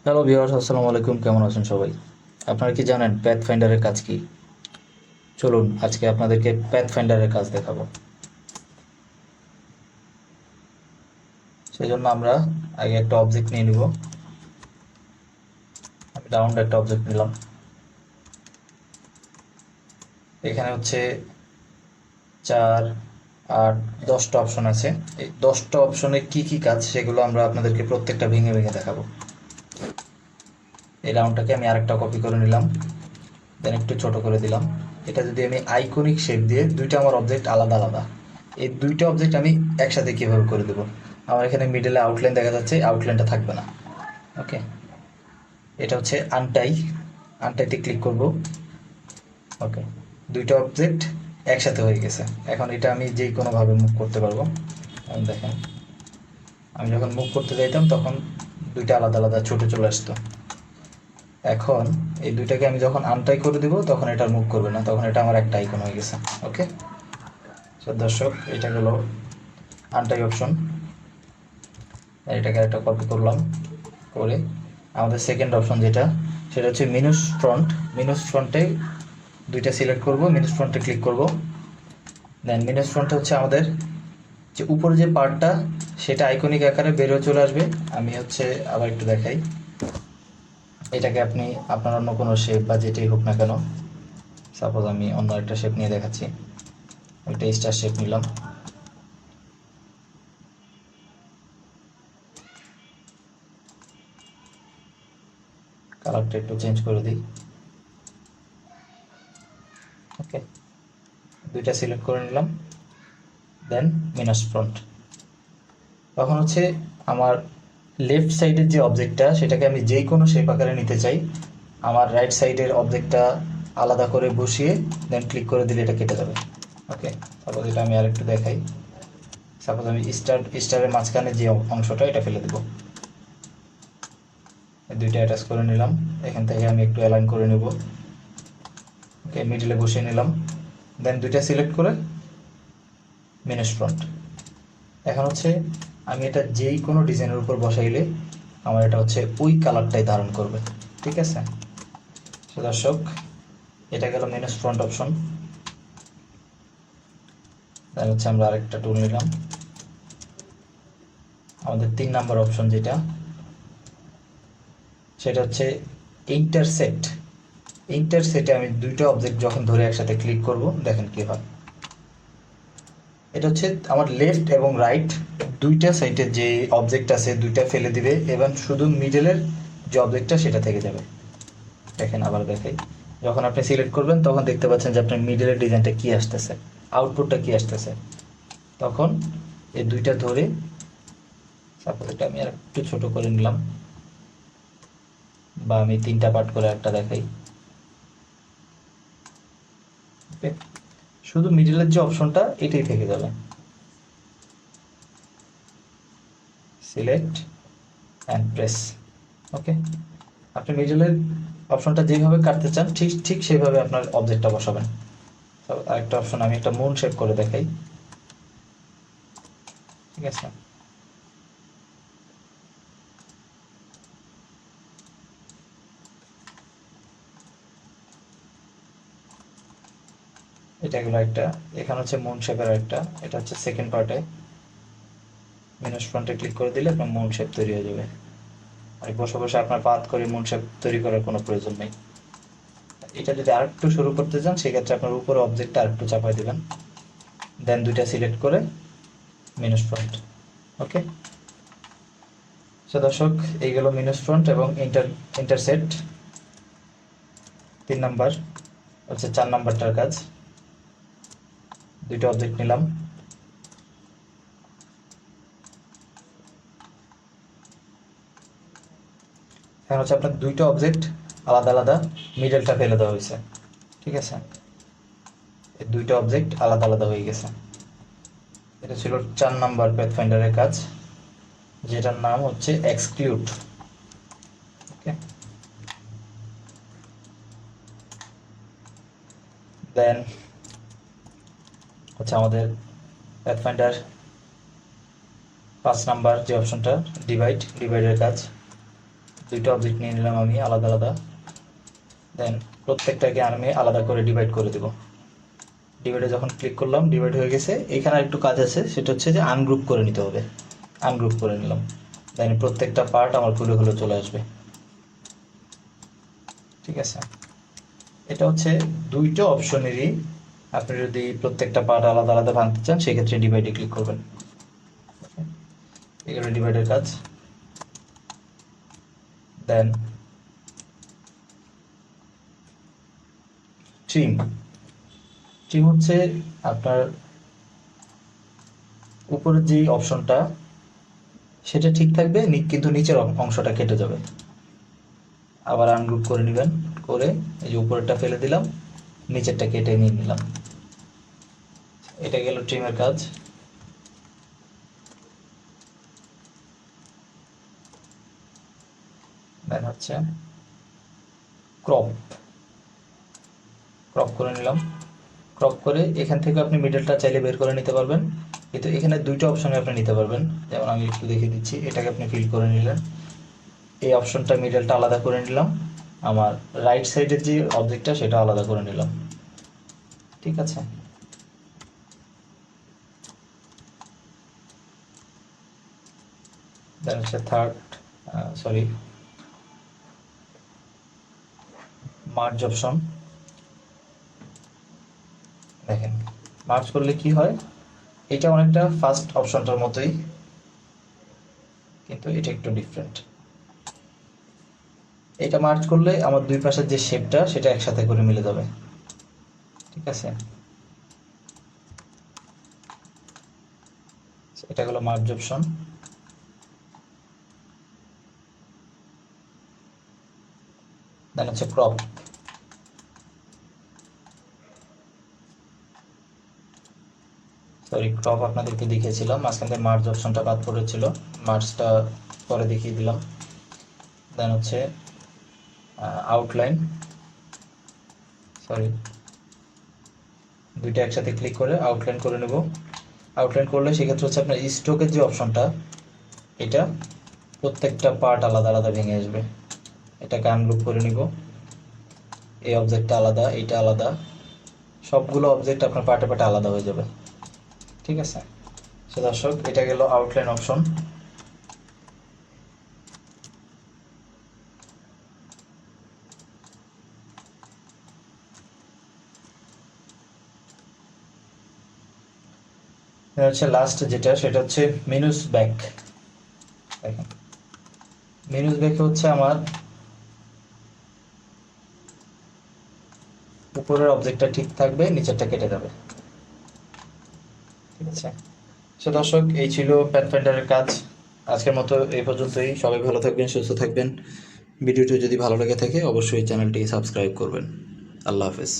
Hello viewers, আসসালামু আলাইকুম। কেমন আছেন সবাই? আপনারা কি জানেন প্যাথফাইন্ডারের কাজ কি? চলুন আজকে আপনাদেরকে প্যাথফাইন্ডারের কাজ দেখাবো। সেজন্য আমরা আগে একটা অবজেক্ট নিয়ে নিব। আমি রাউন্ড একটা অবজেক্ট নিলাম। এখানে হচ্ছে 4, 8, 10টা অপশন আছে। এই 10টা অপশনে কি কি কাজ সেগুলো আমরা আপনাদেরকে প্রত্যেকটা ভেঙে ভেঙে দেখাবো। এই রাউন্ডটাকে আমি আরেকটা কপি করে নিলাম, দেন একটু ছোট করে দিলাম। এটা যদি আমি আইকনিক শেপ দিয়ে, দুইটা আমার অবজেক্ট আলাদা আলাদা, এই দুইটা অবজেক্ট আমি একসাথে কীভাবে করে দেবো? আমার এখানে মিডলে আউটলাইন দেখা যাচ্ছে, আউটলাইনটা থাকবে না। ওকে, এটা হচ্ছে আনটাইতে ক্লিক করব। ওকে, দুইটা অবজেক্ট একসাথে হয়ে গেছে। এখন এটা আমি যেই কোনোভাবে মুভ করতে পারবো। দেখেন, আমি যখন মুভ করতে যাইতাম তখন দুইটা আলাদা আলাদা ছুটে চলে আসতো। এখন এই দুইটাকে আমি যখন আনটাই করে দিব তখন এটা মুভ করবে না, তখন এটা আমার একটা আইকন হয়ে গেছে। ওকে, তো দর্শক, এটা হলো আনটাই অপশন। এটাকে একটা কপি করলাম, করে আমাদের সেকেন্ড অপশন যেটা, সেটা হচ্ছে মিনুস ফ্রন্টে দুইটা সিলেক্ট করব, মিনুস ফ্রন্টে ক্লিক করব। দেন মিনুস ফ্রন্টে হচ্ছে আমাদের যে উপরে যে পার্টটা, সেটা আইকনিক আকারে বেরো চলে আসবে। আমি হচ্ছে আবার একটু দেখাই। এটাকে আপনি আপনার অন্য কোনো শেপ বা যেটাই হোক না কেন, সাপোজ আমি অন্য একটা শেপ নিয়ে দেখাচ্ছি। একটা স্টার শেপ নিলাম। কালারটা একটু চেঞ্জ করে দিই। ওকে, দুইটা সিলেক্ট করে নিলাম, দেন মিনাস ফ্রন্ট। তখন হচ্ছে আমার লেফট সাইডের যে অবজেক্টটা, সেটাকে আমি যেই কোনো শেপ আকারে নিতে চাই, আমার রাইট সাইডের অবজেক্টটা আলাদা করে বসিয়ে দেন ক্লিক করে দিলে এটা কেটে যাবে। ওকে, তারপর এটা আমি আরেকটু দেখাই। সাপোজ আমি স্টারের মাঝখানে যে অংশটা, এটা ফেলে দেবো। দুইটা অ্যাটাচ করে নিলাম। এখান থেকে আমি একটু অ্যালাইন করে নেব। ওকে, মিডলে বসিয়ে নিলাম, দেন দুইটা সিলেক্ট করে মিনাস ফ্রন্ট। এখন হচ্ছে আমি এটা যেই কোনো ডিজাইনের উপর বসাইলে আমার এটা হচ্ছে ওই কালারটাই ধারণ করবে। ঠিক আছে, তো দর্শক, এটা গেল মিনাস ফ্রন্ট অপশন। তাহলে হচ্ছে আমরা আরেকটা টুল নিলাম, আমাদের 3 নাম্বার অপশন যেটা, সেটা হচ্ছে ইন্টারসেটে আমি দুইটা অবজেক্ট যখন ধরে একসাথে ক্লিক করব, দেখেন কি হয়। এটা হচ্ছে আমার লেফট এবং রাইট দুইটা সাইডের যে অবজেক্ট আছে দুইটা ফেলে দিবে, এবং শুধু মিডলের যে অবজেক্টটা সেটা থেকে যাবে। দেখেন, আবার দেখাই। যখন আপনি সিলেক্ট করবেন তখন দেখতে পাচ্ছেন যে আপনার মিডলের ডিজাইনটা কি আসতেছে, আউটপুটটা কি আসতেছে। তখন এই দুইটা ধরে, সাপোজ এটা আমি আর একটু ছোট করে নিলাম, বা আমি 3টা পার্ট করে একটা দেখাই। ওকে, শুধু মিডলের যে অপশনটা এটাই থেকে যাবে। Select and press. ওকে, আপনি মিডলের অপশনটা যেভাবে কাটতে চান ঠিক ঠিক সেইভাবে আপনার অবজেক্টটা বসাবেন। আরেকটা অপশন আমি একটা মুন শেপ করে দেখাই। ঠিক আছে, এটা গেলো একটা। এখানে হচ্ছে মুন শেপের একটা, এটা হচ্ছে সেকেন্ড পার্টে। মিনাস ফ্রন্টে ক্লিক করে দিলে আপনার মুন শেপ তৈরি হয়ে যাবে। আর বসে বসে আপনার পাথ করে মুন শেপ তৈরি করার কোনো প্রয়োজন নেই। এটা যদি আরেকটু শুরু করতে চান, সেক্ষেত্রে আপনার উপরে অবজেক্টটা আরেকটু চাপাই দেবেন, দেন দুইটা সিলেক্ট করে মিনাস ফ্রন্ট। ওকে, সো দর্শক, এই গেল মিনাস ফ্রন্ট এবং ইন্টারসেট। 3 নাম্বার হচ্ছে 4 নাম্বারটার কাজ। দুইটা অবজেক্ট নিলাম, এখন হচ্ছে আপনার দুইটা অবজেক্ট আলাদা আলাদা, মিডলটা ফেলে দেওয়া হয়েছে। ঠিক আছে, এই দুইটা অবজেক্ট আলাদা আলাদা হয়ে গেছে। এটা ছিল 4 নাম্বার প্যাথফাইন্ডারের কাজ, যেটার নাম হচ্ছে এক্সক্লুড। ওকে, দেন হচ্ছে আমাদের প্যাথফাইন্ডার 5 নাম্বার যে অপশনটা, ডিভাইডের কাজ। দুইটা অবজেক্ট নিয়ে নিলাম আমি আলাদা আলাদা। দেন প্রত্যেকটাকে আমি আলাদা করে ডিভাইড করে দেব। ডিভাইডে যখন ক্লিক করলাম ডিভাইড হয়ে গেছে। এখানে একটু কাজ আছে, সেটা হচ্ছে যে আনগ্রুপ করে নিতে হবে। আনগ্রুপ করে নিলাম, দেন প্রত্যেকটা পার্ট আমার খুলে খুলে চলে আসবে। ঠিক আছে, এটা হচ্ছে দুইটা অপশনেরই। আপনি যদি প্রত্যেকটা পার্ট আলাদা আলাদা ভাঙতে চান সেক্ষেত্রে ডিভাইডে ক্লিক করবেন। এগুলো ডিভাইডের কাজ। দেন ট্রিম। ট্রিম হচ্ছে আপনার উপরের যে অপশনটা সেটা ঠিক থাকবে, কিন্তু নিচের অংশটা কেটে যাবে। আবার আনগ্রুপ করে নেবেন, করে এই যে উপরেরটা ফেলে দিলাম, নিচেরটা কেটে নিয়ে নিলাম। এটা গেল ট্রিমের কাজ। দেন হচ্ছে ক্রপ। ক্রপ করে নিলাম। ক্রপ করে এখান থেকে আপনি মিডলটা চাইলে বের করে নিতে পারবেন, কিন্তু এখানে দুইটা অপশনে আপনি নিতে পারবেন। যেমন আমি একটু দেখিয়ে দিচ্ছি, এটাকে আপনি ফিল করে নিলেন, এই অপশনটা মিডলটা আলাদা করে নিলাম, আমার রাইট সাইডের যে অবজেক্টটা সেটা আলাদা করে নিলাম। ঠিক আছে, দেন হচ্ছে মার্জ অপশন। দেখেন মার্জ করলে কি হয়, এটা অনেকটা ফার্স্ট অপশনটার মতোই, কিন্তু এটা একটু ডিফারেন্ট। এটা মার্জ করলে আমার দুই পাশের যে শেপটা সেটা একসাথে করে মিলে যাবে। ঠিক আছে, এটা হলো মার্জ অপশন। দেন হচ্ছে ক্রপ। ক্রপ আপনাদেরকে দেখিয়েছিলাম, মাঝখান থেকে মার্জ অপশনটা বাদ পড়েছিল, মার্জটা পরে দেখিয়ে দিলাম। দেন হচ্ছে আউটলাইন। দুইটা একসাথে ক্লিক করে আউটলাইন করে নেব। আউটলাইন করলে সেক্ষেত্রে হচ্ছে আপনার স্ট্রোকের যে অপশনটা, এটা প্রত্যেকটা পার্ট আলাদা আলাদা ভেঙে আসবে। এটাকে আনগ্রুপ করে নিব, এই অবজেক্টটা আলাদা, এইটা আলাদা, সবগুলো অবজেক্ট আপনার পার্টে পার্টে আলাদা হয়ে যাবে। ঠিক আছে, সো দর্শক এটা গেল আউটলাইন অপশন। হচ্ছে লাস্ট যেটা, সেটা হচ্ছে মেনুস ব্যাক। দেখেন মেনুস ব্যাক হচ্ছে আমার উপরের অবজেক্টটা ঠিক থাকবে, নিচেরটা কেটে যাবে। ঠিক আছে, সো দর্শক এই ছিল প্যাথফাইন্ডারের কাজ। আজকের মতো এই পর্যন্তই। সবাই ভালো থাকবেন, সুস্থ থাকবেন। ভিডিওটি যদি ভালো লেগে থাকে অবশ্যই চ্যানেলটি সাবস্ক্রাইব করবেন। আল্লাহ হাফেজ।